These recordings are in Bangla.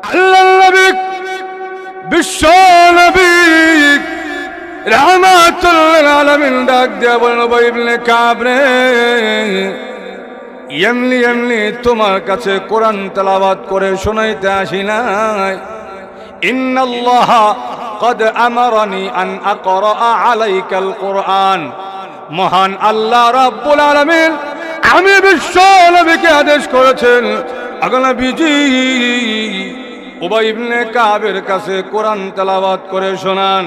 আল্লাহ নবী বিশ্ব নবী রাহমাতুল লিল আলামিন ডাক দিয়া বলেন, উবাই ইবনে কাব রে, এমনি তোমার কাছে কোরআন তেলাওয়াত করে শোনাইতে আসি নাই। ইন্নাল্লাহ قد أمرني أن أقرأ عليك القرآن। মহান আল্লাহ রাব্বুল আলামিন আমি বিশ্ব নবীকে আদেশ করেছেন, আগো নবীজি উবাই ইবনে কাবের কাছে কোরআন তেলাওয়াত করে শোনান।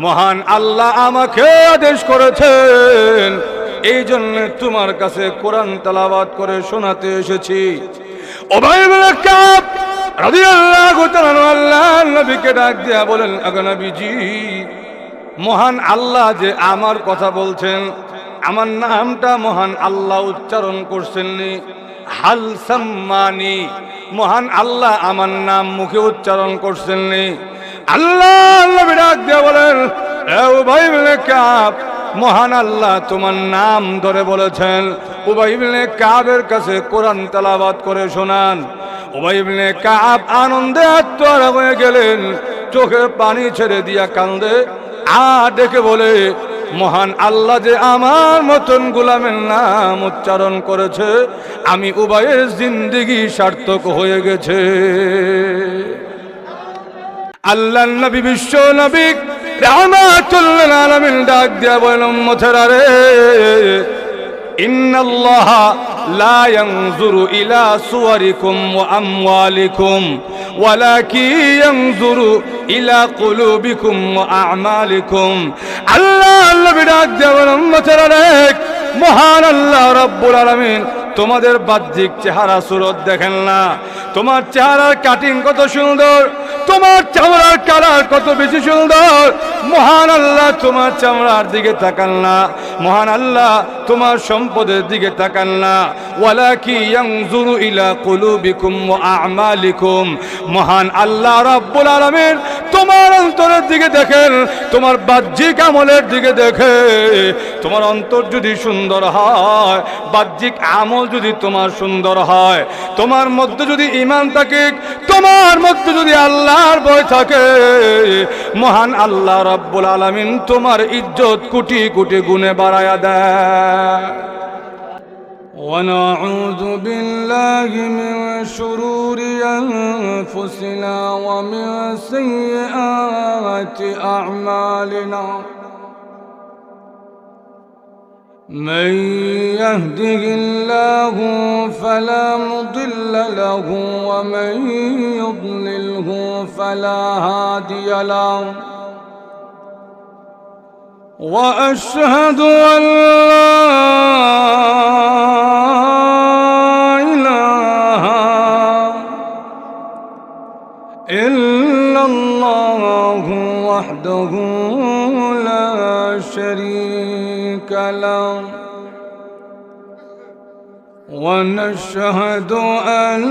মহান আল্লাহ আমাকে আদেশ করেছেন, এই জন্য তোমার কাছে কোরআন তেলাওয়াত করে শোনাতে এসেছি। উবাই ইবনে কাব রাদিয়াল্লাহু তাআলা আল্লাহর নবীকে ডাক দিয়া বলেন, আগো নবীজি মহান আল্লাহ যে আমার কথা বলছেন, আমার নামটা মহান আল্লাহ উচ্চারণ করছেননি। হাল সাম্মানি, মহান আল্লাহ আমার নাম মুখে উচ্চারণ করছেননি। আল্লাহ নবী ডাক দিয়া বলেন, এ উবাই ইবনে কাব, মহান আল্লাহ তোমার নাম ধরে বলেছেন। উবাই ইবনে কাবের কাছে কোরআন তেলাওয়াত করে শোনান। উবাই ইবনে কাব আনন্দে আত্মহারা হয়ে গেলেন, চোখে পানি ছেড়ে দিয়া কান্দে আর ডেকে বলে, মহান আল্লাহ যে আমার মতন গোলামের নাম উচ্চারণ করেছে, আমি উবাইয়ের জিন্দেগি সার্থক হয়ে গেছে। আল্লাহর নবী বিশ্ব নবী রাহমাতুল লিল আলামিন ডাক দিয়া বলেন, উম্মতেরা রে, ইন্নাল্লাহ লা ইয়ানজুরু ইলা সুওয়ারিকুম ওয়া আমওয়ালিকুম ওয়ালাকিন ইয়ানজুরু ইলা কুলুবিকুম ওয়া আ'মালিকুম। আল্লাহ নবী ডাক দিয়া বলেন, উম্মতেরা রে, মহান আল্লাহ রাব্বুল আলামিন তোমাদের বাহ্যিক চেহারা সুরত দেখেন না, তোমার চেহারার কাটিং কত সুন্দর, তোমার চামড়ার কালার কত বেশি সুন্দর। মহান আল্লাহ তোমার চামড়ার দিকে তাকান না, মহান আল্লাহ তোমার সম্পদের দিকে তাকান না। ওয়ালাকিন ইয়ানজুরু ইলা কুলুবিকুম ওয়া আ'মালিকুম। মহান আল্লাহ রাব্বুল আলামিন তোমার অন্তরের দিকে দেখেন, তোমার বাহ্যিক আমলের দিকে দেখে। তোমার অন্তর যদি সুন্দর হয়, বাহ্যিক আমল যদি তোমার সুন্দর হয়, তোমার মধ্যে যদি ঈমান থাকে, তোমার মধ্যে যদি আল্লাহর ভয় থাকে, মহান আল্লাহ রাব্বুল আলামিন তোমার ইজ্জত কোটি কোটি গুণে বাড়ায়া দেয়। ونعوذ بالله من شرور أنفسنا ومن سيئات أعمالنا، من يهده الله فلا مضل له ومن يضلله فلا هادي له، وأشهد أن لا إله إلا الله وحده لا شريك له، ونشهد أن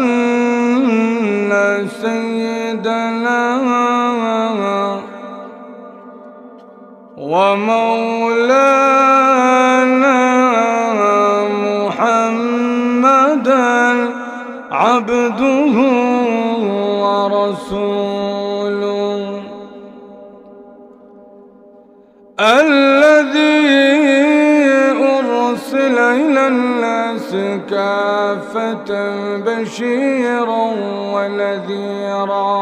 سيدنا ومولانا محمدا عبده ورسوله، الذي أرسل إلى الناس كافة بشيرا ونذيرا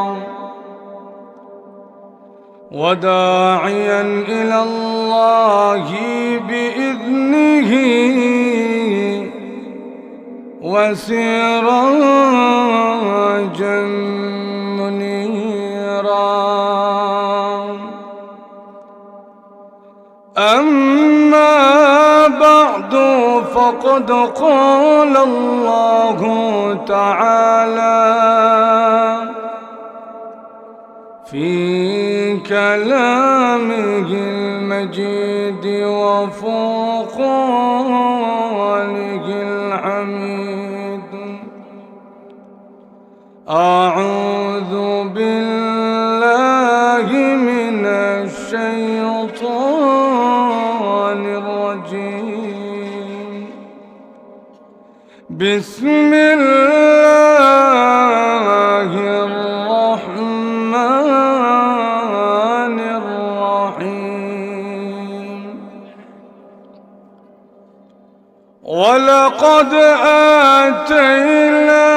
وداعيا إلى الله بإذنه وسراجا منيرا. أما بعد فقد قال الله تعالى في كلامه المجيد وفرقانه الحميد: أعوذ بالله من الشيطان الرجيم. بسم الله الرحمن ولقد آتينا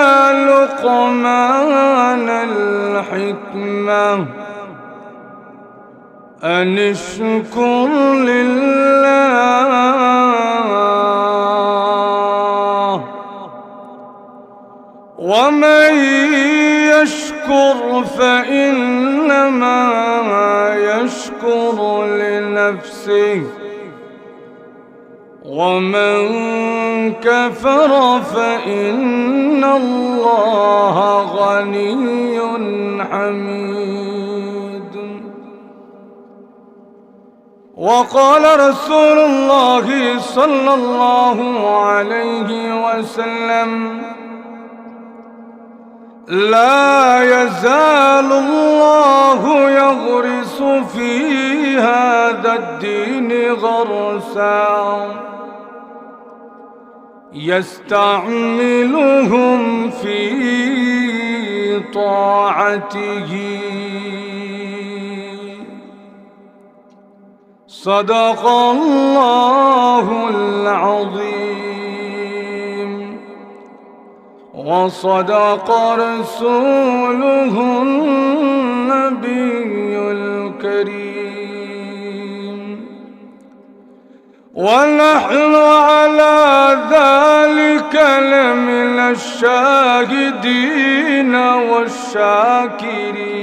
لقمان الحكمة أن اشكر لله ومن يشكر فإنما يشكر لنفسه ومن كفر فإن الله غني حميد. وقال رسول الله صلى الله عليه وسلم لا يزال الله يغرس في هذا الدين غرسا يستعملهم في طاعته. صدق الله العظيم وصدق رسوله النبي الكريم ونحن على ذلك لمن الشاهدين والشاكرين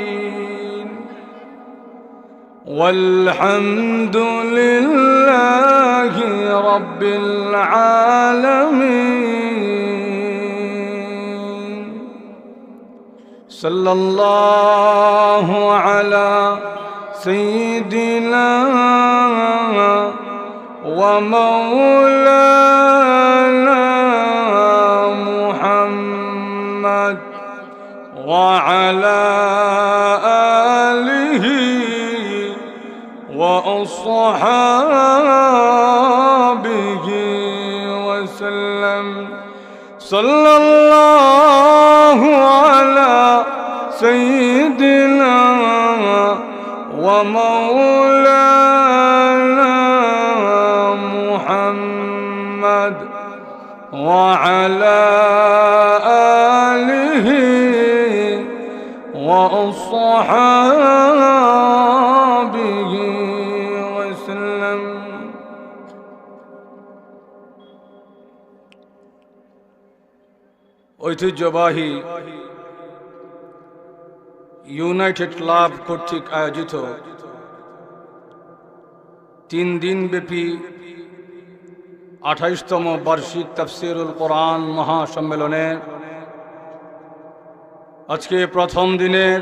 والحمد لله رب العالمين. صلى الله على سيدنا ومولانا محمد وعلى آله وأصحابه وسلم. صلى الله على سيدنا ومولانا محمد وعلى آله وأصحابه وسلم. ঐতিহ্যবাহী ইউনাইটেড ক্লাব কর্তৃক আয়োজিত 3 দিনব্যাপী 28তম বার্ষিক তাফসীরুল কোরআন মহাসম্মেলনে আজকে প্রথম দিনের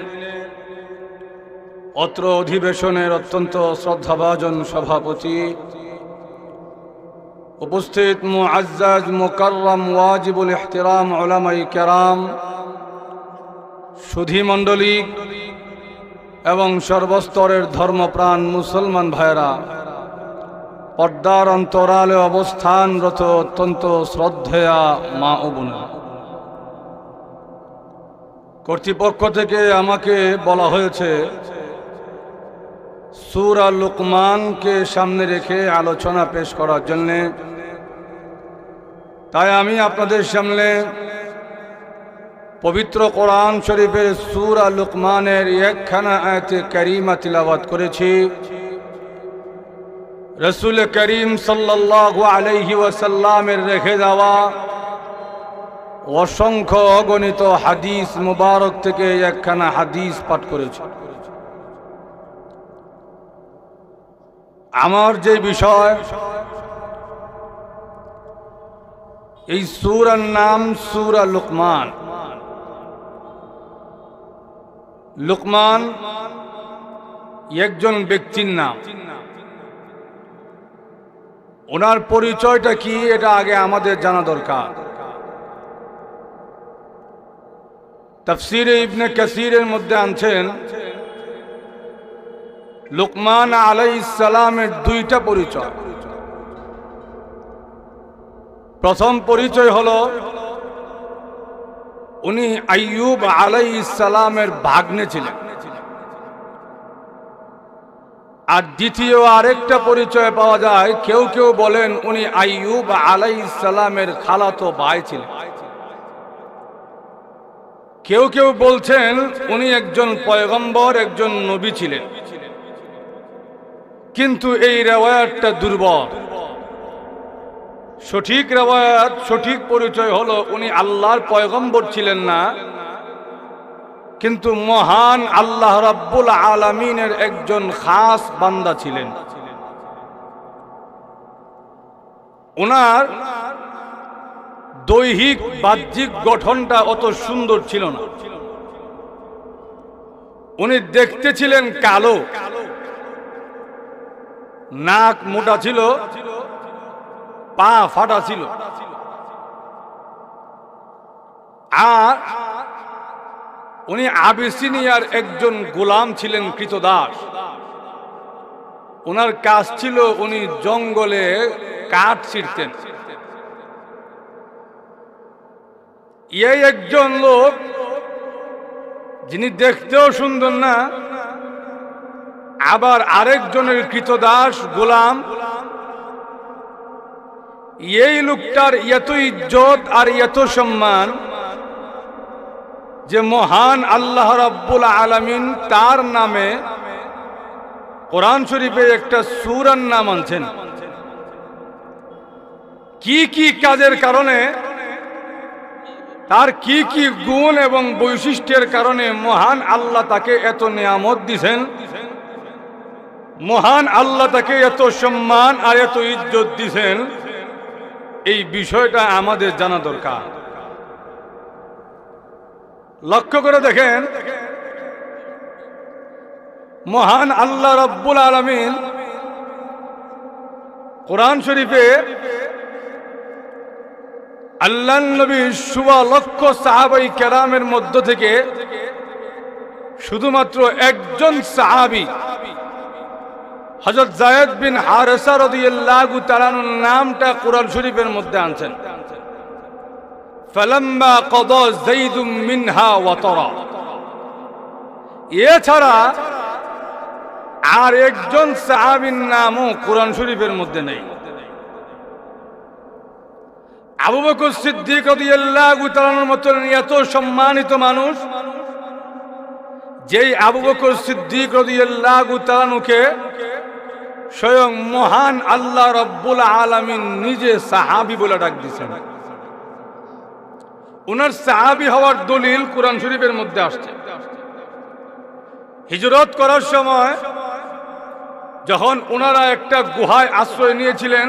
অত্র অধিবেশনের অত্যন্ত শ্রদ্ধাভাজন সভাপতি, উপস্থিত মুআজ্জাজ মুকাররম ওয়াজিবুল ইহতিরাম উলামায়ে কেরাম, সুধী মণ্ডলী এবং সর্বস্তরের ধর্মপ্রাণ মুসলমান ভাইরা, পর্দার অন্তরালে অবস্থানরত অত্যন্ত শ্রদ্ধেয়া মা ও বোনেরা, কর্তৃপক্ষ থেকে আমাকে বলা হয়েছে সূরা লুকমানকে সামনে রেখে আলোচনা পেশ করার জন্যে। তাই আমি আপনাদের সামনে পবিত্র কোরআন শরীফের সূরা লুকমানের একখানা আয়াতে কারিমা তিলাওয়াত করেছি। রাসূল করিম সাল্লাল্লাহু আলাইহি ওয়াসাল্লামের রেখে যাওয়া অসংখ্য অগণিত হাদিস মুবারক থেকে একখানা হাদিস পাঠ করেছি। আমার যে বিষয়, এই সূরার নাম সূরা লুকমান। লুকমান একজন ব্যক্তির নাম। ওনার পরিচয়টা কি, এটা আগে আমাদের জানা দরকার। তাফসীরে ইবনে কাসীরের মধ্যে আনছেন লুকমান আলাইহিস সালামের 2টা পরিচয়। প্রথম পরিচয় হলো উনি আইয়ুব আলাইহিস সালামের ভাগ্নে ছিলেন। আর দ্বিতীয় আরেকটা পরিচয় পাওয়া যায়, কেউ কেউ বলেন উনি আইয়ুব আলাইহিস সালামের খালাতো ভাই ছিলেন, কেউ কেউ বলছেন উনি একজন পয়গম্বর, একজন নবী ছিলেন। কিন্তু এই রিওয়ায়াতটা দুর্বল। সঠিক রিওয়ায়াত, সঠিক পরিচয় হলো উনি আল্লাহর পয়গম্বর ছিলেন না, কিন্তু মহান আল্লাহ রাব্বুল আলামিনের একজন খাস বান্দা ছিলেন। ওনার দৈহিক বাহ্যিক গঠনটা অত সুন্দর ছিল না। উনি দেখতে ছিলেন কালো, নাক মোটা ছিল, পা ফাটা ছিল, আর উনি আবিসিনিয়ার একজন গোলাম ছিলেন, কৃতদাস। ওনার কাজ ছিল উনি জঙ্গলে কাঠ ছিঁড়তেন। এই একজন লোক যিনি দেখতেও সুন্দর না, আবার আরেকজনের কৃতদাস গোলাম। এই লোকটার এত ইজ্জত আর এত সম্মান যে মহান আল্লাহ রাব্বুল আলামিন তার নামে কোরআন শরীফে একটা সূরার নাম আনছেন। কি কি কাজের কারণে, তার কি কি গুণ এবং বৈশিষ্ট্যের কারণে মহান আল্লাহ তাকে এত নিয়ামত দিয়েছেন, মহান আল্লাহ তাকে এত সম্মান আর এত ইজ্জত দিয়েছেন, এই বিষয়টা আমাদের জানা দরকার। লক্ষ্য করে দেখেন, মহান আল্লাহ রাব্বুল আলামিন কোরআন শরীফে আল্লাহর নবী সুবা লক্ষ সাহাবাই কেরামের মধ্য থেকে শুধুমাত্র একজন সাহাবী হযরত যায়েদ বিন হারেসা রাদিয়াল্লাহু তাআলার নামটা কোরআন শরীফের মধ্যে আনছেন। ফালাম্মা ক্বাদা যায়েদুম মিনহা ওয়াতারা, এছাড়া আর একজন সাহাবীর নামও কোরআন শরীফের মধ্যে নেই। আবু বকর সিদ্দিক রাদিয়াল্লাহু তাআলার মতন এত সম্মানিত মানুষ, যেই আবু বকর সিদ্দিক রাদিয়াল্লাহু তাআলাকে স্বয়ং মহান আল্লাহ রাব্বুল আলামিন নিজে সাহাবী বলে ডাক দিয়েছেন। ওনার সাহাবী হওয়ার দলিল কোরআন শরীফের মধ্যে আসছে। হিজরত করার সময় যখন ওনারা একটা গুহায় আশ্রয় নিয়েছিলেন,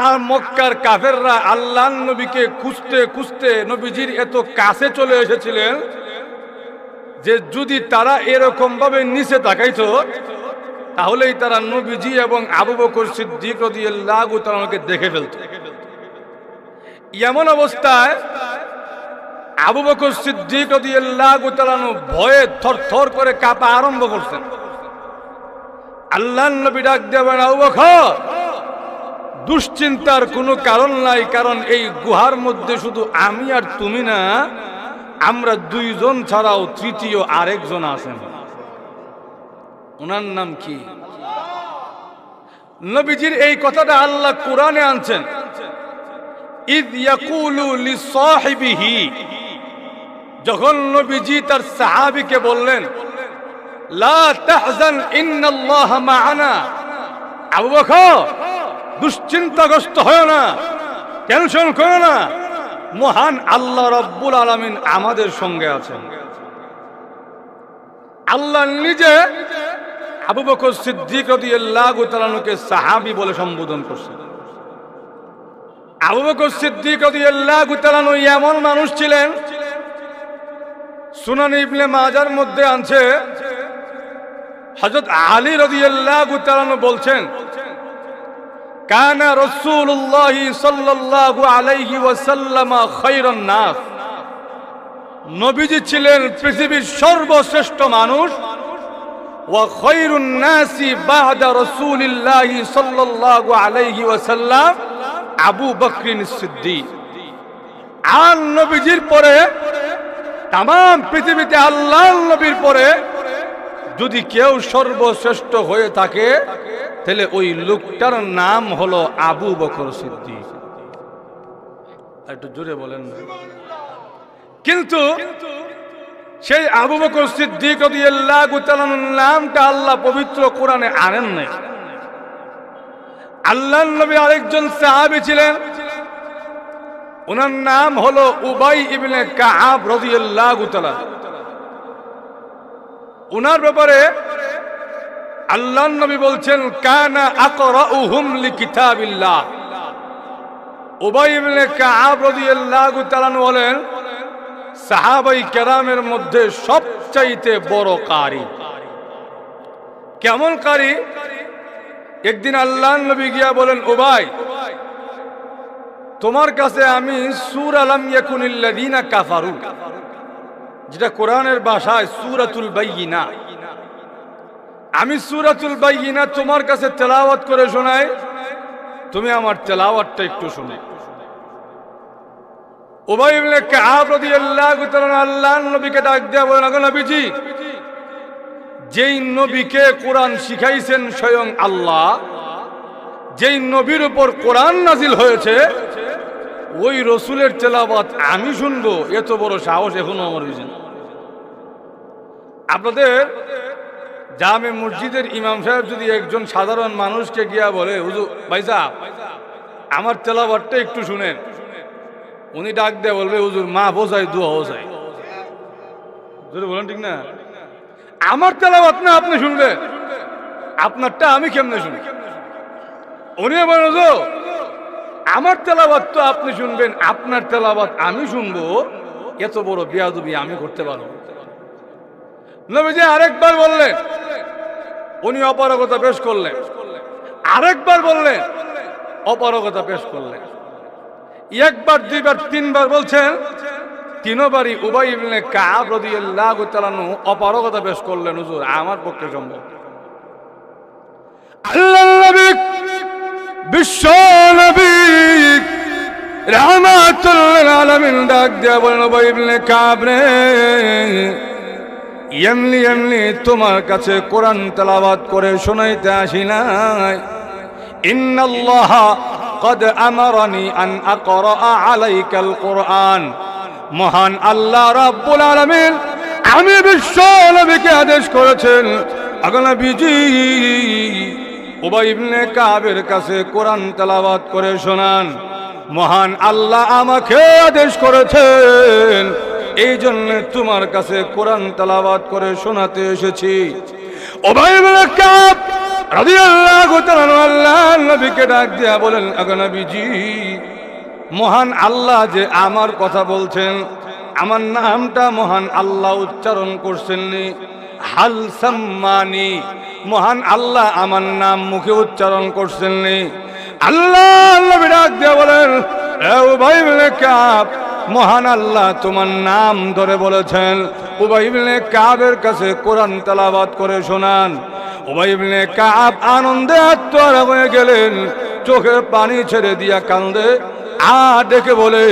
আর মক্কার কাফেররা আল্লাহর নবীকে খুঁজতে খুঁজতে নবীজির এত কাছে চলে এসেছিলেন যে যদি তারা এরকম ভাবে নিচে তাকাইতো তাহলেই তারা নবীজি এবং আবু বকর সিদ্দিক রাদিয়াল্লাহু তাআলাকে দেখে ফেলত। এমন অবস্থায় আবু বকর সিদ্দিক রাদিয়াল্লাহু তাআলা ভয়ে থরথর করে কাঁপা আরম্ভ করছেন। আল্লাহর নবী ডাক দেবেন, আবু বকর, দুশ্চিন্তার কোনো কারণ নাই, কারণ এই গুহার মধ্যে শুধু আমি আর তুমি না, আমরা দুইজন ছাড়াও তৃতীয় আরেকজন আছেন। ওনার নাম কি? নবীজির এই কথাটা আল্লাহ কোরআনে আনছেন। ইদ ইয়াকুলু লিসাহিবিহি, যখন নবীজি তার সাহাবীকে বললেন, লা তাহজান ইন্নাল্লাহা মা'ানা, আবু বকর দুশ্চিন্তাগ্রস্ত হয় না, টেনশন করো না, মহান আল্লাহ রাব্বুল আলামিন আমাদের সঙ্গে আছেন। আল্লাহ নিজে আবু বকর সিদ্দিক রাদিয়াল্লাহু তাআলাকে সাহাবী বলে সম্বোধন করছেন। আবু বকর সিদ্দিক রাদিয়াল্লাহু তাআলা এমন মানুষ ছিলেন, সুনান ইবনে মাজার মধ্যে আছে, হযরত আলী রাদিয়াল্লাহু তাআলা বলছেন, কানা রাসূলুল্লাহ সাল্লাল্লাহু আলাইহি ওয়াসাল্লাম খায়রুন নাস, নবীজি ছিলেন পৃথিবীর সর্বশ্রেষ্ঠ মানুষ। ওয়া খায়রুন নাসি বা'দা রাসূলিল্লাহ সাল্লাল্লাহু আলাইহি ওয়াসাল্লাম আবু বকর সিদ্দিক। আর নবীজির পরে তাম পৃথিবীতে আল্লাহর নবীর পরে যদি কেউ সর্বশ্রেষ্ঠ হয়ে থাকে তাহলে ওই লোকটার নাম হলো আবু বকর সিদ্দিক। একটু জোরে বলেন না। কিন্তু সেই আবু বকর সিদ্দিক রাদিয়াল্লাহু তাআলার নামটা আল্লাহ পবিত্র কোরআনে আনেন নাই। আল্লাহর নবী আরেকজন সাহাবী ছিলেন, ওনার নাম হলো উবাই ইবনে কাআব রাদিয়াল্লাহু তাআলা। ওনার ব্যাপারে আল্লাহর নবী বলছেন কানা আকরাউহুম লিকিতাবিল্লাহ। উবাই ইবনে কাআব রাদিয়াল্লাহু তাআলা বলেন সাহাবাই কেরামের মধ্যে সবচাইতে বড় কারি। কেমন কারি? একদিন আল্লাহর নবী গিয়া বলেন উবাই, তোমার কাছে আমি সূরা লাম ইয়াকুনিল্লাযীনা কাফারু, যেটা কোরআনের ভাষায় সূরাতুল বাইয়িনা, আমি সূরাতুল বাইয়িনা তোমার কাছে তেলাওয়াত করে শোনাই, তুমি আমার তেলাওয়াতটা একটু শুনো। উবাই ইবনে কাআব রাদিয়াল্লাহু তাআলা আল্লাহর নবীকে ডাক দিয়া বলেন, আগো নবীজি, যেই নবীকে কোরআন শিখাইছেন স্বয়ং আল্লাহ, যেই নবীর উপর কোরআন নাজিল হয়েছে, ওই রসুলের তেলাওয়াত আমি শুনবো, এত বড় সাহস এখনো আমার হয়েছে না। আপনাদের জামে মসজিদের ইমাম সাহেব যদি একজন সাধারণ মানুষকে গিয়া বলে, হুজুর ভাই সাহেব আমার তেলাওয়াতটা একটু শুনেন, উনি ডাক দিয়ে বলবে, হুজুর মা বোঝাই দোয়া বোঝাই। বলেন ঠিক না? আমার তেলাওয়াত না আপনি শুনবেন, আপনারটা আমি কেমনে শুনি? উনি বলেন, হুজুর আমার তেলাওয়াত তো আপনি শুনবেন, আপনার তেলাওয়াত আমি শুনবো, এত বড় বেয়াদবি আমি করতে পারবো? নবীজি আরেকবার বললেন, উনি অপারগতা পেশ করলেন, আরেকবার বললেন, অপারগতা পেশ করলেন, একবার দুইবার তিনবার বলছেন, তিনবারই উবাই ইবনে কাআব রাদিয়াল্লাহু তাআলা অপারগতা পেশ করলেন, হুজুর আমার পক্ষে সম্ভব। আল্লাহর নবী বিশ্ব নবী রাহমাতুল লিল আলামিন ডাক দিয়া বলেন, উবাই ইবনে কাআব রে, এমনি এমনি তোমার কাছে কোরআন তেলাওয়াত করে শোনাইতে আসি নাই। ইন্নাল্লাহা قد أمرني أن أقرأ عليك القرآن। মহান আল্লাহ রাব্বুল আলামিন আমি বিশ্ব নবীকে আদেশ করেছেন, আগো নবীজি উবাই ইবনে কাবের কাছে কোরআন তেলাওয়াত করে শোনান। মহান আল্লাহ আমাকে আদেশ করেছেন, এই জন্য তোমার কাছে কোরআন তেলাওয়াত করে শোনাতে এসেছি। উবাই ইবনে কাব রাদিয়াল্লাহু তাআলা আল্লাহর নবীকে ডাক দিয়া বলেন, আগো নবীজি মহান আল্লাহ যে আমার কথা বলছেন, আমার নামটা মহান আল্লাহ উচ্চারণ করছেননি, হাল সাম্মানি, মহান আল্লাহ আমার নাম মুখে উচ্চারণ করছেননি। আল্লাহ নবী ডাক দিয়া বলেন, এ উবাই ইবনে কাব, মহান আল্লাহ তোমার নাম ধরে বলেছেন, উবাই ইবনে কাবের কাছে কোরআন তেলাওয়াত করে শোনান। উবাই ইবনে কাব আনন্দে আত্মহারা হয়ে গেলেন, চোখের পানি ছেড়ে দিয়া কান্দে আর ডেকে বলে,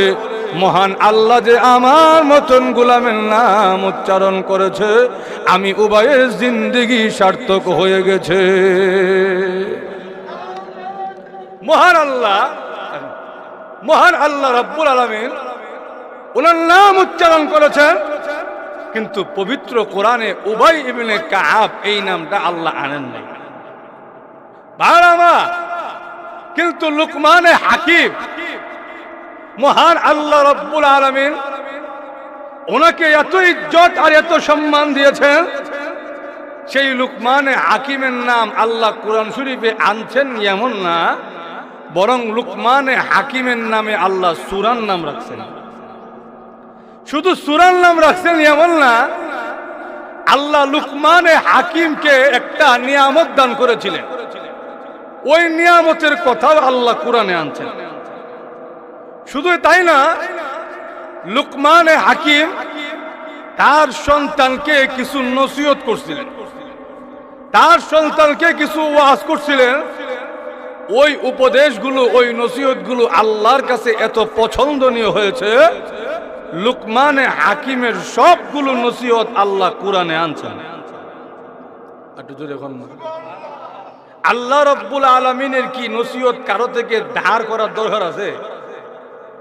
মহান আল্লাহ যে আমার মতন গোলামের নাম উচ্চারণ করেছে, আমি উবাইয়ের জিন্দেগি সার্থক হয়ে গেছে। মহান আল্লাহ রাব্বুল আলামিন ওনার নাম উচ্চারণ করেছেন, কিন্তু পবিত্র কোরআনে উবাই ইবনে কাআব এই নামটা আল্লাহ আনেন নাই। বারামা কিন্তু লুকমানে হাকিম, মহান আল্লাহ রাব্বুল আলামিন ওনাকে এত ইজ্জত আর এত সম্মান দিয়েছেন, সেই লুকমানে হাকিমের নাম আল্লাহ কোরআন শরীফে আনছেন এমন না, বরং লুকমানে হাকিমের নামে আল্লাহ সূরার নাম রাখছেন। শুধু সূরার নাম রাখছেন এমন না, আল্লাহ লুকমানে হাকিমকে একটা নিয়ামত দান করেছিলেন, ওই নিয়ামতের কথাও আল্লাহ কোরআনে আনছেন। শুধু তাই না, লুকমানে হাকিম তার সন্তানকে কিছু নসিহত করছিলেন, তার সন্তানকে কিছু ওয়াজ করছিলেন। ওই উপদেশগুলো, ওই নসিহতগুলো আল্লাহর কাছে এত পছন্দনীয় হয়েছে, লুকমানে হাকিমের সবগুলো নসিহত আল্লাহ কোরআনে আনছেন। একটু জোরে এখন না। আল্লাহ রাব্বুল আলামিনের কি নসিহত কারো থেকে ধার করার দরকার আছে?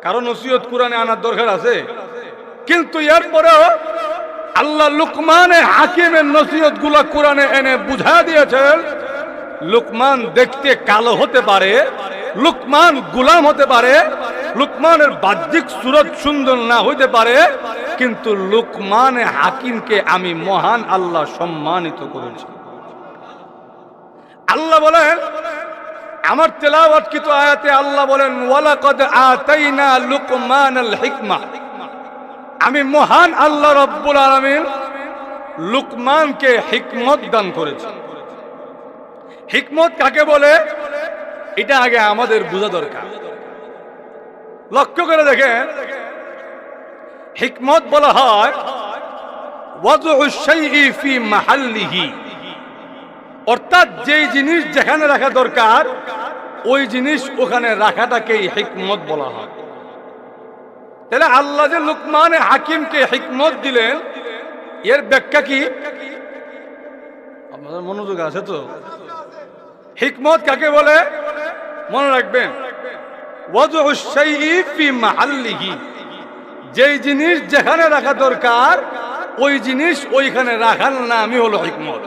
কারো নসিহত কোরআনে আনার দরকার আছে? কিন্তু এরপরেও আল্লাহ লুকমানে হাকিমের নসিহত গুলা কোরআনে এনে বুঝা দিয়েছেন। লুকমান দেখতে কালো হতে পারে, লুকমান গোলাম হতে পারে, লুকমানের বাহ্যিক সুরত সুন্দর না হইতে পারে, কিন্তু লুকমানে হাকিমকে আমি মহান আল্লাহ সম্মানিত করেছি। আল্লাহ বলেন, আমার তেলাওয়াতকৃত আয়াতে আল্লাহ বলেন, ওয়ালাকাদ আতাইনা লুকমানাল হিকমা, আমি মহান আল্লাহ রাব্বুল আলামিন লুকমানকে হিকমত দান করেছি। হিকমত কাকে বলে এটা আগে আমাদের বোঝা দরকার। লক্ষ্য করে দেখেন, হিকমত বলা হয় ওয়াজউ শাইই ফি মাহাল্লিহি, অর্থাৎ যেই জিনিস যেখানে রাখা দরকার ওই জিনিস ওখানে রাখাটাকেই হিকমত বলা হয়। তাহলে আল্লাহ যে লুকমানে হাকিমকে হিকমত দিলেন, এর ব্যাখ্যা কি? আপনাদের মনোযোগ আছে তো? হিকমত কাকে বলে মনে রাখবেন, ওয়াজউ শাইই ফি মাহাল্লিহি, যেই জিনিস যেখানে রাখা দরকার ওই জিনিস ওইখানে রাখার নামই হলো হিকমত।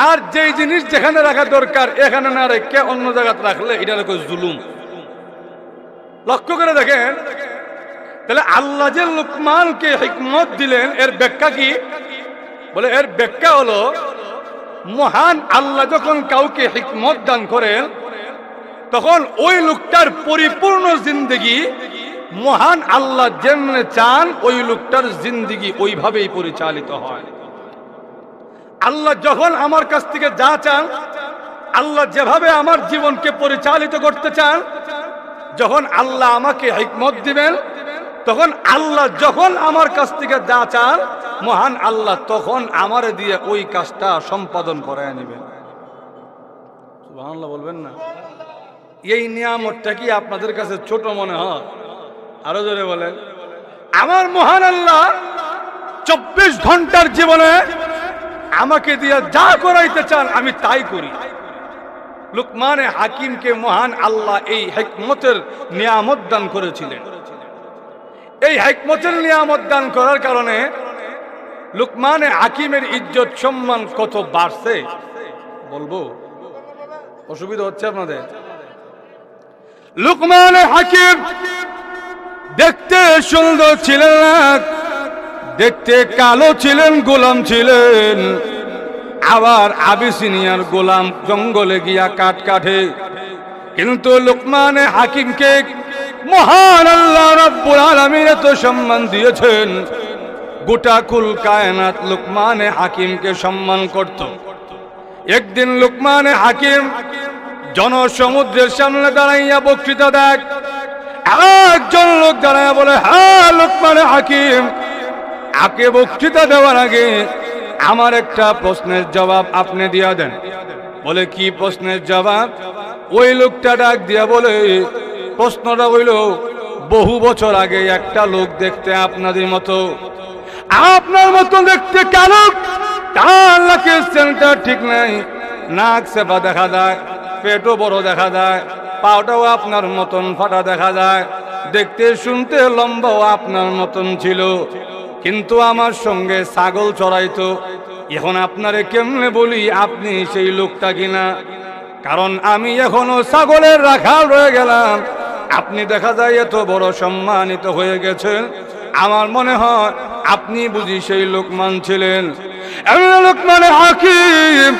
আর যেই জিনিস যেখানে রাখা দরকার এখানে না রেখে অন্য জায়গায় রাখলে এটা হলো জুলুম। লক্ষ্য করে দেখেন, তাহলে আল্লাহ যে লুকমানকে হিকমত দিলেন এর ব্যাখ্যা কি? বলে এর ব্যাখ্যা হলো, মহান আল্লাহ যখন কাউকে হিকমত দান করেন তখন ওই লোকটার পরিপূর্ণ জিন্দেগি মহান আল্লাহ যেমনে চান ওই লোকটার জিন্দেগি ওইভাবেই পরিচালিত হয়। আল্লাহ যখন আমার কাছ থেকে যা চান, আল্লাহ যেভাবে আমার জীবনকে পরিচালিত করতে চান, যখন আল্লাহ আমাকে হিকমত দিবেন তখন আল্লাহ যখন আমার কাছ থেকে যা চান মহান আল্লাহ তখন আমারে দিয়ে ওই কাজটা সম্পাদন করায় নেবেন। সুবহানাল্লাহ বলবেন না? এই নিয়ামতটা কি আপনাদের কাছে ছোট মনে হয়? আরো জোরে বলেন। আমার মহান আল্লাহ 24 ঘন্টার জীবনে আমাকে দিয়ে যা করাইতে চান আমি তাই করি। লুকমানে হাকিমকে মহান আল্লাহ এই হিকমতের নিয়ামত দান করেছিলেন। এই হিকমতের নিয়ামত দান করার কারণে লুকমানে হাকিমের ইজ্জত সম্মান কত বাড়ছে বলবো? অসুবিধা হচ্ছে আপনাদের? লুকমানে হাকিম দেখতে সুন্দর ছিলেন না, দেখতে কালো ছিলেন, গোলাম ছিলেন। আবার আবিসিনিয়ার গোলাম জঙ্গলে গিয়া কাঠ কাটে, কিন্তু লুকমানে হাকিমকে মহান আল্লাহ রাব্বুল আলামিন এত সম্মান দিয়েছেন, গোটা কুল কায়নাত লুকমানে হাকিমকে সম্মান করত। একদিন লুকমানে হাকিম জনসমুদ্রের সামনে দাঁড়াইয়া বক্তৃতা দেখ, একজন লোক দাঁড়াইয়া বলে, হ্যাঁ লুকমানে হাকিম, আগে বক্তৃতা দেওয়ার আগে আমার একটা প্রশ্নের জবাব আপনি দিয়া দেন। বলে, কি প্রশ্নের জবাব? ওই লোকটা ডাক দিয়া বলে, প্রশ্নটা হইল, বহু বছর আগে একটা লোক দেখতে আপনাদের মতো, আপনার মতো দেখতে কালো, তার নাকের সেন্টার ঠিক নাই, নাক সেবা দেখা যায়, পেটও বড় দেখা যায়, পাওটাও আপনার মতন ফাটা দেখা যায়, দেখতে শুনতে লম্বাও আপনার মতন ছিল, কিন্তু আমার সঙ্গে ছাগল চড়াইতো। এখন আপনারে কেমনে বলি আপনি সেই লোকটা কিনা? কারণ আমি এখনো ছাগলের রাখাল রয়ে গেলাম, আপনি দেখা যায় এত বড় সম্মানিত হয়ে গেছেন, আমার মনে হয় আপনি বুঝি সেই লুকমান ছিলেন। লুকমানে হাকিম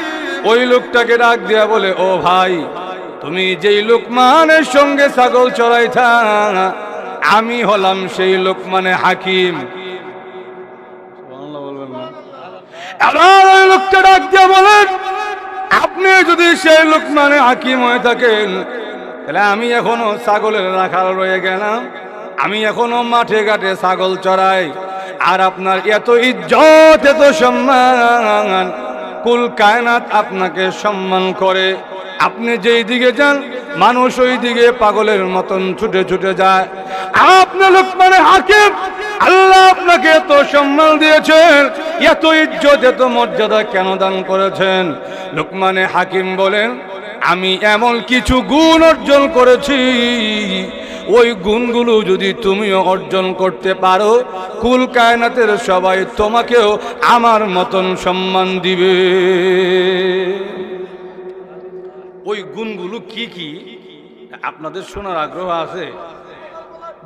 ওই লোকটাকে ডাক দিয়া বলে, ও ভাই, তুমি যেই লুকমানের সঙ্গে ছাগল চড়াইতা আমি হলাম সেই লুকমানে হাকিম। আবার ওই লোকটা ডাক দিয়া বলেন, আপনি যদি সেই লুকমানে হাকিম হয়ে থাকেন তাহলে আমি এখনো ছাগলের রাখাল রয়ে গেলাম, আমি এখনো মাঠে ঘাটে ছাগল চড়াই, আর আপনার এত ইজ্জত এত সম্মান, কুল কায়নাত আপনাকে সম্মান করে, আপনি যেই দিকে যান মানুষ ওই দিকে পাগলের মতন ছুটে ছুটে যায়। আপনি লোকমানে হাকিম, আল্লাহ আপনাকে এত সম্মান দিয়েছেন, এত ইজ্জত, এত মর্যাদা কেন দান করেছেন? লোকমানে হাকিম বলেন, আমি এমন কিছু গুণ অর্জন করেছি, ওই গুণগুলো যদি তুমিও অর্জন করতে পারো, কুল কায়নাতের সবাই তোমাকেও আমার মতন সম্মান দিবে। ওই গুণগুলো কি কি আপনাদের শোনার আগ্রহ আছে?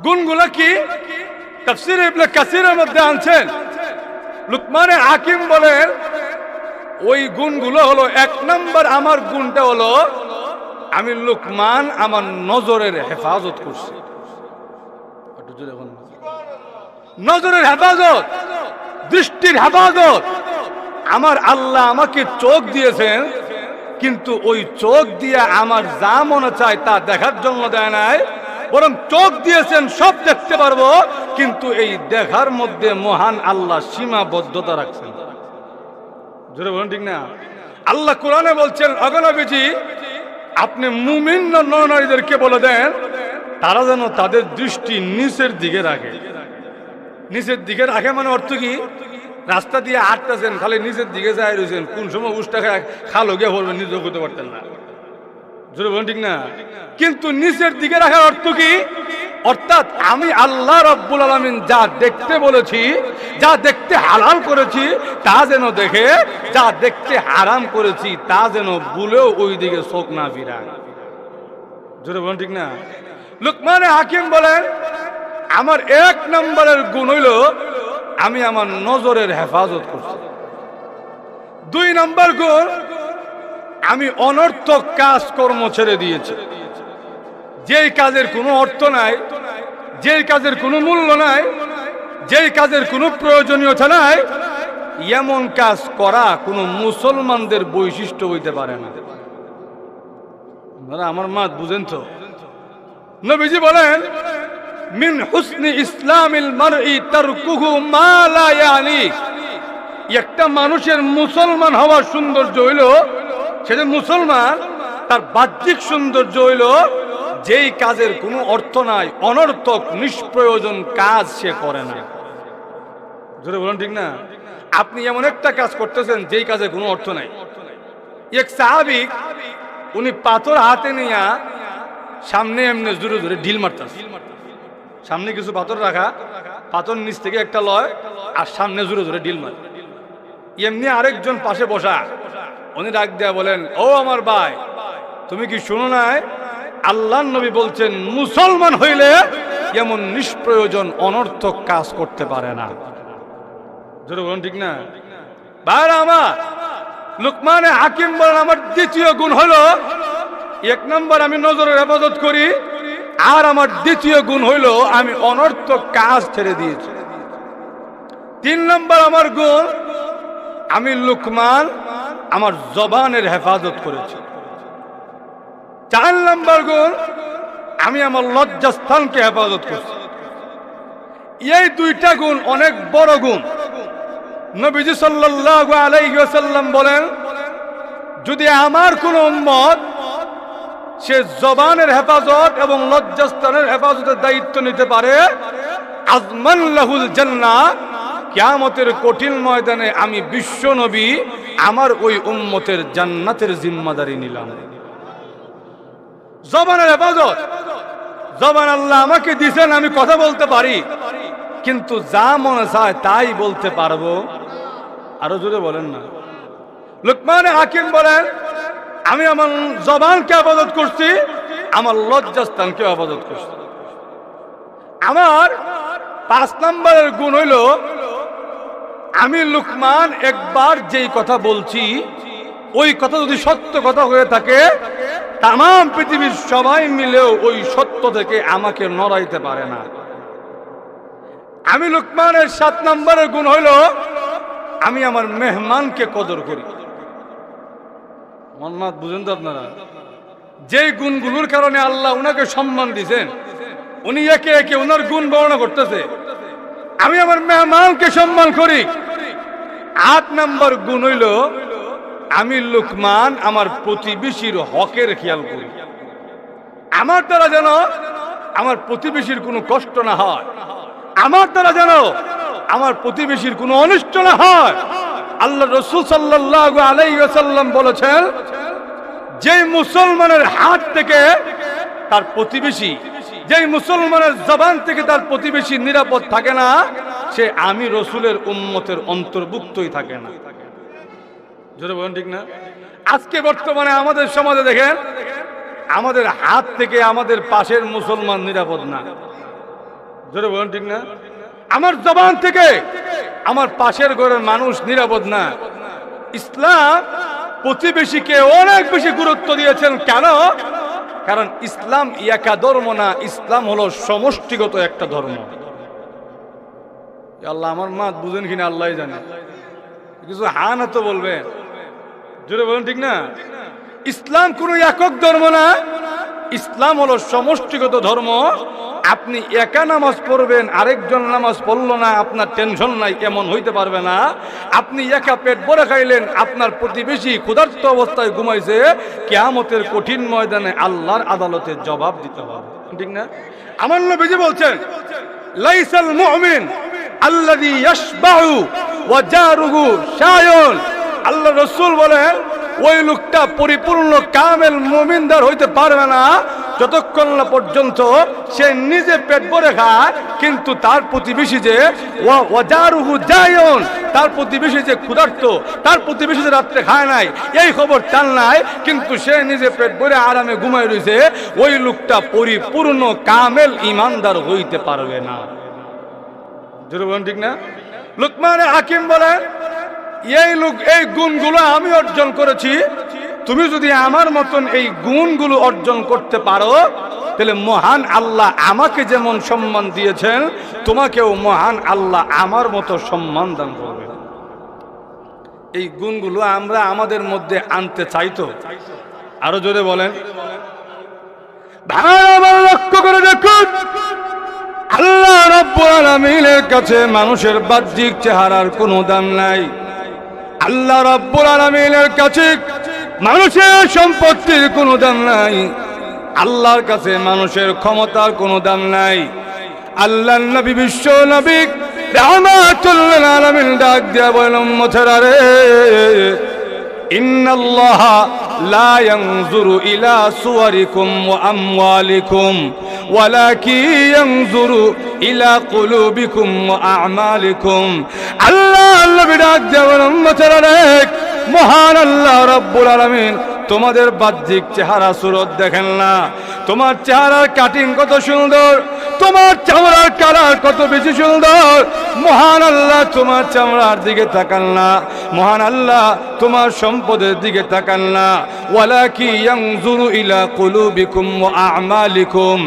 গুণগুলো কি? তাফসীর ইবনে কাসিরের মধ্যে আনছেন। লুকমানে হাকিম বলেন, ওই গুণগুলো হলো, এক নম্বর আমার গুণটা হলো, আমি লুকমান আমার নজরের হেফাজত করছি। নজরের হেফাজত, দৃষ্টির হেফাজত। আমার আল্লাহ আমাকে চোখ দিয়েছেন, কিন্তু ওই চোখ দিয়ে আমার যা মনে চায় তা দেখার জন্য দেয় নাই, বরং চোখ দিয়েছেন সব দেখতে পারবো, কিন্তু এই দেখার মধ্যে মহান আল্লাহ সীমাবদ্ধতা রাখছেন। জোরে বলেন ঠিক না? আল্লাহ কোরআনে বলছেন, অগণবিজি আপনি মুমিন নর-নারীদেরকে বলে দেন তারা যেন তাদের দৃষ্টি নিচের দিকে রাখে। নিচের দিকে রাখে মানে অর্থ কি? রাস্তা দিয়ে হাঁটতেছেন, খালি নিচের দিকে যায় রয়েছেন, কোন সময় উষ্টা খালো গিয়ে পড়বেন নিজেও করতে পারতেন না। জোরে বলেন ঠিক না? কিন্তু নিচের দিকে রাখার অর্থ কি? অর্থাৎ আমি আল্লাহ রাব্বুল আলামিন যা দেখতে বলেছি, যা দেখতে হালাল করেছি তা যেন দেখে, যা দেখতে হারাম করেছি তা যেন ভুলেও ওই দিকে চোখ না ফিরায়। জোরে বলেন ঠিক না? লুকমানে হাকিম বলেন, আমার এক নম্বরের গুণ হইল আমি আমার নজরের হেফাজত করছি। দুই নম্বর গুণ, আমি অনর্থক কাজ কর্ম ছেড়ে দিয়েছি। যেই কাজের কোনো অর্থ নাই, যেই কাজের কোনো মূল্য নাই, যেই কাজের কোনো প্রয়োজনীয়তা নাই, এমন কাজ করা কোনো মুসলমানদের বৈশিষ্ট্য হইতে পারে না। আমার মা বুঝেন তো? নবীজি বলেন, মিন হুসনি ইসলামিল মারই তারকুহু মা লা ইয়ানি। একটা মানুষের মুসলমান হওয়ার সৌন্দর্য হইল, সে যে মুসলমান, তার বাহ্যিক সৌন্দর্য হইল যেই কাজের কোনো অর্থ নাই, অনর্থক নিষ্প্রয়োজন কাজ সে করে না। জোরে বলেন ঠিক না? আপনি এমন একটা কাজ করতেছেন যেই কাজে কোনো অর্থ নাই। এক সাহাবী, উনি পাথর হাতে নিয়ে সামনে এমনি জোরে জোরে ঢিল মারতেছে। সামনে কিছু পাথর রাখা, পাথর নিচ থেকে একটা লয় আর সামনে জোরে জোরে ঢিল মারে। এমনি আরেকজন পাশে বসা, উনি ডাক দেয়া বলেন, ও আমার ভাই, তুমি কি শুনো নাই আল্লাহর নবী বলছেন মুসলমান হইলে এমন নিষ্প্রয়োজন অনর্থক কাজ করতে পারে না। জোরে বলেন ঠিক না? ভাইরা আমার, লুকমানে হাকিম বলেন, আমার দ্বিতীয় গুণ হলো, এক নম্বর আমি নজরের হেফাজত করি, আর আমার দ্বিতীয় গুণ হইল আমি অনর্থক কাজ ছেড়ে দিয়েছি। তিন নম্বর আমার গুণ, আমি লুকমান আমার জবানের হেফাজত করেছি। চার নম্বর গুণ, আমি আমার লজ্জাস্থানকে হেফাজত করছি। এই দুইটা গুণ অনেক বড় গুণ। নবীজি সাল্লাল্লাহু আলাইহি ওয়াসাল্লাম বলেন, যদি আমার কোন উম্মত সে জবানের হেফাজত এবং লজ্জাস্থানের হেফাজতের দায়িত্ব নিতে পারে, আযমান লাহুল জান্নাহ, কিয়ামতের কঠিন ময়দানে আমি বিশ্ব নবী আমার ওই উম্মতের জান্নাতের জিম্মাদারি নিলাম। জবানের হেফাজত, জবান আল্লাহ আমাকে দিয়েছেন, আমি কথা বলতে পারি, কিন্তু যা মনে চায় তাই বলতে পারবো। আরো জোরে বলেন না। লুকমানে হাকিম বলেন, আমি আমার জবানকে হেফাজত করছি, আমার লজ্জাস্থানকে হেফাজত করছি। আমার 5 নম্বরের গুণ হইল, আমি লুকমান একবার যেই কথা বলছি ওই কথা যদি সত্য কথা হয়ে থাকে, তাম পৃথিবীর সবাই মিলেও ওই সত্য থেকে আমাকে নড়াইতে পারে না। আমি লুকমানের 7 নম্বরের গুণ হইল, আমি আমার মেহমানকে কদর করি। মনমাত বুঝেন তো আপনারা? যেই গুণগুলোর কারণে আল্লাহ উনাকে সম্মান দিয়েছেন, উনি একে একে উনার গুণ বর্ণনা করতেছে। আমি আমার মেহমানকে সম্মান করি। 8 নম্বর গুণ হইল, আমি লুকমান আমার প্রতিবেশীর হকের খেয়াল করি। আমার দ্বারা যেন আমার প্রতিবেশীর কোনো কষ্ট না হয়, আমার দ্বারা যেন আমার প্রতিবেশীর কোনো অনিষ্ট না হয়। আল্লাহ রাসূল সাল্লাল্লাহু আলাইহি ওয়াসাল্লাম বলেছেন, যে মুসলমানের হাত থেকে তার প্রতিবেশী, যেই মুসলমানের জবান থেকে তার প্রতিবেশী নিরাপদ থাকে না, সে আমি রসুলের উম্মতের অন্তর্ভুক্তই থাকে না। জোরে বলেন ঠিক না? আজকে বর্তমানে আমাদের সমাজে দেখেন, আমাদের হাত থেকে আমাদের পাশের মুসলমান নিরাপদ না। জোরে বলেন ঠিক না? আমার জবান থেকে আমার পাশের ঘরের মানুষ নিরাপদ না। ইসলাম প্রতিবেশীকে অনেক বেশি গুরুত্ব দিয়েছেন। কেন? কারণ ইসলাম একা ধর্ম না, ইসলাম হলো সমষ্টিগত একটা ধর্ম। আল্লাহ আমার মা বুঝেন কিনা আল্লাহ জানে, কিছু হা না তো বলবেন। জোরে বলেন ঠিক না? ইসলাম কোন একক ধর্ম না, ইসলাম হলো সমষ্টিগত ধর্ম। আপনি একা নামাজ পড়বেন, আরেকজন নামাজ পড়লো না, আপনার টেনশন নাই, এমন হইতে পারবে না। আপনি একা পেট ভরে খাইলেন, আপনার প্রতিবেশী ক্ষুধার্ত অবস্থায় ঘুমাইছে, কিয়ামতের কঠিন ময়দানে আল্লাহর আদালতে জবাব দিতে হবে। ঠিক না? আমার নবীজি বলছেন, লাইসাল মুমিন আল্লাযী ইয়াশবাউ ওয়া জারুহু শায়ুন। আল্লাহ রাসূল বলেন, ওই লোকটা পরিপূর্ণ কামেল মুমিনদার হইতে পারবে না যতক্ষণ না পর্যন্ত সে নিজে পেট ভরে খায়, কিন্তু তার প্রতিবেশী যে ওয়াজারুহু জায়ুন, তার প্রতিবেশী যে ক্ষুধার্ত, তার প্রতিবেশী যে রাত্রে খায় নাই, এই খবর তার নাই, কিন্তু সে নিজে পেট ভরে আরামে ঘুমায় রয়েছে, ওই লোকটা পরিপূর্ণ কামেল ইমানদার হইতে পারবে না। ঠিক না? লুকমান হাকিম বলেন, এই গুণগুলো আমি অর্জন করেছি, তুমি যদি আমার মতন এই গুণগুলো অর্জন করতে পারো, তাহলে মহান আল্লাহ আমাকে যেমন সম্মান দিয়েছেন, তোমাকেও মহান আল্লাহ আমার মতো সম্মান দান করবেন। এই গুণগুলো আমরা আমাদের মধ্যে আনতে চাইতো। আরো জোরে বলেন। লক্ষ্য করে দেখুন, আল্লাহ রাব্বুল আলামিনের কাছে মানুষের বাহ্যিক চেহারার কোনো দাম নাই। আল্লাহ রাব্বুল আলামিনের কাছে মানুষের সম্পত্তির কোনো দাম নাই। আল্লাহর কাছে মানুষের ক্ষমতার কোনো দাম নাই। আল্লাহর নবী, বিশ্ব নবী রাহমাতুল লিল আলামিন ডাক দিয়া বলেন, উম্মতেরা রে, ইন্নাল্লাহা লা ইয়ানজুরু ইলা সুওয়ারিকুম ওয়া আমওয়ালিকুম ওয়ালাকিন ইয়ানজুরু ইলা কুলুবিকুম ওয়া আ'মালিকুম। আল্লাহ নবী ডাক দিয়া বলেন, উম্মতেরা রে, মহান আল্লাহ রাব্বুল আলামিন তোমাদের বাহ্যিক চেহারা সুরত দেখেন না, তোমার চেহারার কাটিং কত সুন্দর, তোমার চামড়ার কালার কত বেশি সুন্দর। মহান আল্লাহ তোমার চামড়ার দিকে তাকান না, মহান আল্লাহ তোমার সম্পদের দিকে তাকান না। ওয়ালাকি ইয়ানজুরু ইলা কুলুবিকুম ওয়া আ'মালিকুম।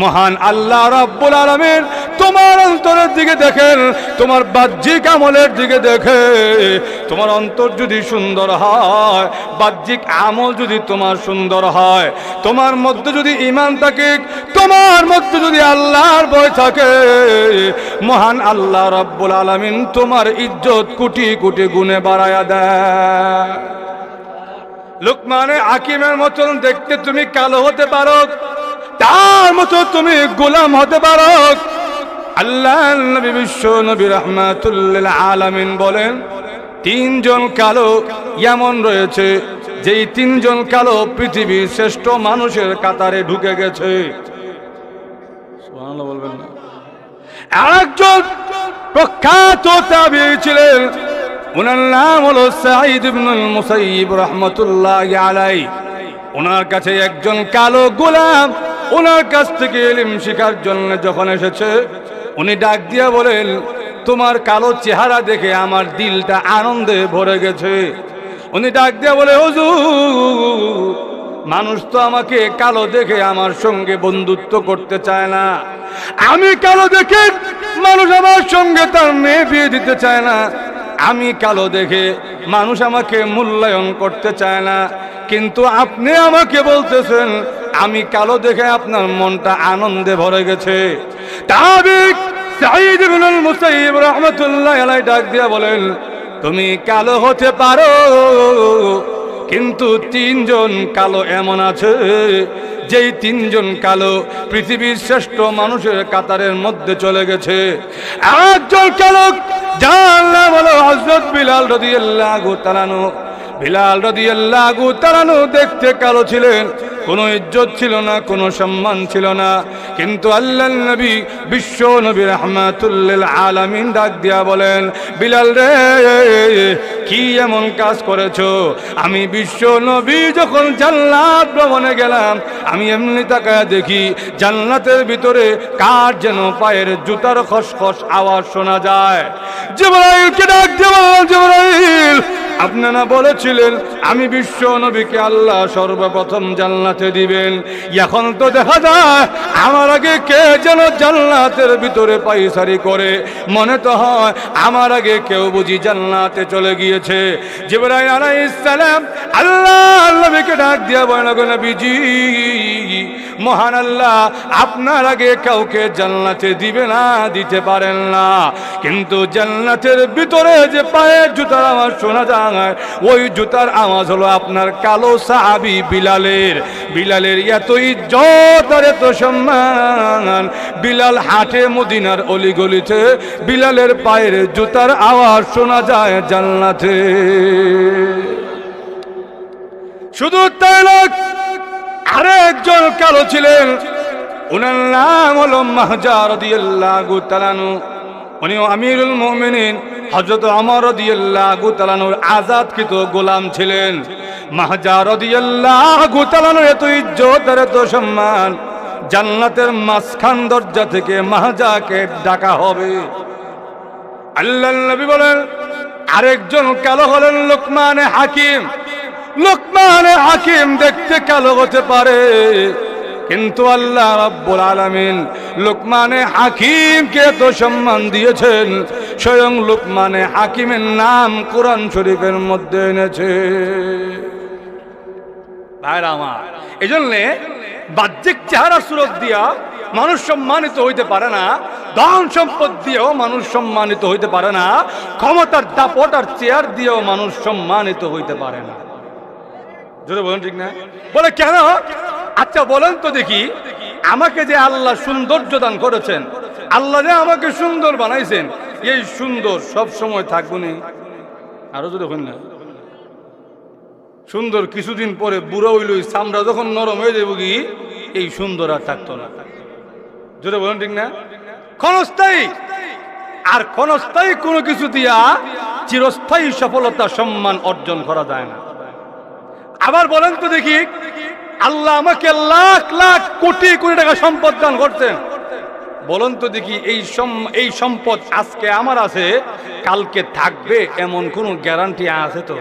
মহান আল্লাহ রাব্বুল আলামিন তোমার অন্তরের দিকে দেখেন, তোমার বাহ্যিক আমলের দিকে দেখে। তোমার অন্তর যদি সুন্দর হয়, বাহ্যিক আমল যদি তোমার সুন্দর হয়, তোমার মধ্যে যদি ঈমান থাকে, তোমার মধ্যে যদি আল্লাহর ভয় থাকে, মহান আল্লাহ রাব্বুল আলামিন তোমার ইজ্জত কোটি কোটি গুণে বাড়ায়া দেয়। লুকমানে হাকিমের মতন দেখতে তুমি কালো হতে পারো, তার মতো তুমি গোলাম হতে পারো। আল্লাহ নবী, বিশ্ব নবী রাহমাতুল লিল আলামিন বলেন, তিনজন কালো এমন রয়েছে, যেই তিনজন কালো পৃথিবীর শ্রেষ্ঠ মানুষের কাতারে ঢুকে গেছে। সুবহানাল্লাহ বলবেন না? আরেকজন প্রখ্যাত তাবিঈ ছিলেন, ওনার নাম হলো সাঈদ ইবনুল মুসাইয়িব রাহমাতুল্লাহি আলাইহি। ওনার কাছে একজন কালো গোলাম ওনার কাছ থেকে ইলম শেখার জন্য যখন এসেছে, উনি ডাক দিয়া বলেন, তোমার কালো চেহারা দেখে আমার দিলটা আনন্দে ভরে গেছে। উনি ডাক দিয়া বলে, হুজুর, মানুষ তো আমাকে কালো দেখে আমার সঙ্গে বন্ধুত্ব করতে চায় না, আমি কালো দেখে মানুষ আমার সঙ্গে তার মেয়ে বিয়ে দিতে চায় না, আমি কালো দেখে মানুষ আমাকে মূল্যায়ন করতে চায় না, কিন্তু আপনি আমাকে বলতেছেন আমি কালো দেখে আপনার মনটা আনন্দে ভরে গেছে। তাবিঈ সাঈদ ইবনুল মুসাইয়িব রাহমাতুল্লাহি আলাইহি ডাক দিয়া বলেন, তুমি কালো হতে পারো, কিন্তু তিনজন কালো এমন আছে যেই তিনজন কালো পৃথিবীর শ্রেষ্ঠ মানুষের কাতারের মধ্যে চলে গেছে। একজন কালো যার নাম হলো হযরত বিলাল রাদিয়াল্লাহু তাআলা আনহু। বিলাল রাদিয়াল্লাহু তাআলা আনহু দেখতে কালো ছিলেন, কোনো ইজ্জত ছিল না, কোনো সম্মান ছিল না, কিন্তু আল্লাহর নবী বিশ্ব নবী রাহমাতুল লিল আলামিন ডাক দিয়া বলেন, বিলাল রে কি এমন কাজ করেছো? আমি বিশ্ব নবী যখন জান্নাত ভ্রমণে গেলাম, আমি এমনি তাকায় দেখি জান্নাতের ভিতরে কার যেন পায়ের জুতার খসখস আওয়াজ শোনা যায়। জিবরাইলকে ডাক দিয়ে বলল, জিবরাইল আপনারা বলেছিলেন আমি বিশ্ব নবীকে আল্লাহ সর্বপ্রথম জান্নাতে দিবেন, এখন তো দেখা যায় আমার আগে কে যেন জান্নাতের ভিতরে পায়চারি করে, মনে তো হয় আমার আগে কেউ বুঝি জান্নাতে চলে গিয়েছে। জিবরাইল আলাইহিস সালাম আল্লাহর নবীকে ডাক দিয়ে বলেন, নবীজি মহান আল্লাহ আপনার আগে কাউকে জান্নাতে দিবে না, দিতে পারেন না, কিন্তু জান্নাতের ভিতরে যে পায়ের জুতার আওয়াজ শোনা যায় ওই জুতার আওয়াজ হলো আপনার কালো সাহাবী বিলালের। বিলালের এত ইজ্জত আর এত সম্মান, বিলাল হাটে মদিনার অলিগলিতে বিলালের পায়ের জুতার আওয়াজ শোনা যায় জান্নাতে। শুধু তাই নয়, আরেকজন কালো ছিলেন, ওনার নাম হলো মাহজা রাদিয়াল্লাহু তাআলা আনহু। উনি আমিরুল মুমিনিন হযরত ওমর রাদিয়াল্লাহু তাআলা আনহুর আযাদকৃত গোলাম ছিলেন। মাহজা রাদিয়াল্লাহু তাআলা আনহুর এত ইজ্জত আর এত সম্মান, জান্নাতের মাঝখান দরজা থেকে মাহজাকে ডাকা হবে। আল্লাহর নবী বলেন, আরেকজন কালো হলেন লোকমানে হাকিম। লোকমানে হাকিম দেখতে কালো হতে পারে, কিন্তু আল্লাহ রাব্বুল আলামিন লোকমানে হাকিমকে এত সম্মান দিয়েছেন, স্বয়ং লোকমানে হাকিমের নাম কোরআন শরীফের মধ্যে এনেছে। ভাইরা আমার, এই জন্যে বাহ্যিক চেহারা সুরত দিয়া মানুষ সম্মানিত হইতে পারে না, ধন সম্পদ দিয়েও মানুষ সম্মানিত হইতে পারে না, ক্ষমতার দাপট আর চেয়ার দিয়েও মানুষ সম্মানিত হইতে পারে না। জোরে বলেন ঠিক না? বলে কেন? আচ্ছা বলেন তো দেখি, আমাকে যে আল্লাহ সৌন্দর্য দান করেছেন, আল্লাহ যে আমাকে সুন্দর বানাইছেন, এই সুন্দর সব সময় থাকবো নি? আরো যদি হইন না সুন্দর কিছুদিন পরে বুড়ো হইল, চামড়া যখন নরম হয়ে যাবো কি এই সুন্দর আর থাকতো না। জোরে বলেন ঠিক না? ক্ষণস্থায়ী, আর ক্ষণস্থায়ী কোনো কিছু দিয়া চিরস্থায়ী সফলতা সম্মান অর্জন করা যায় না। আবার বলেন তো দেখি, আল্লাহ আমাকে লাখ লাখ কোটি কোটি টাকা সম্পদ দান করতেন, বলেন তো দেখি এই সম্পদ আজকে আমার আছে, কালকে থাকবে এমন কোন গ্যারান্টি আছে তো?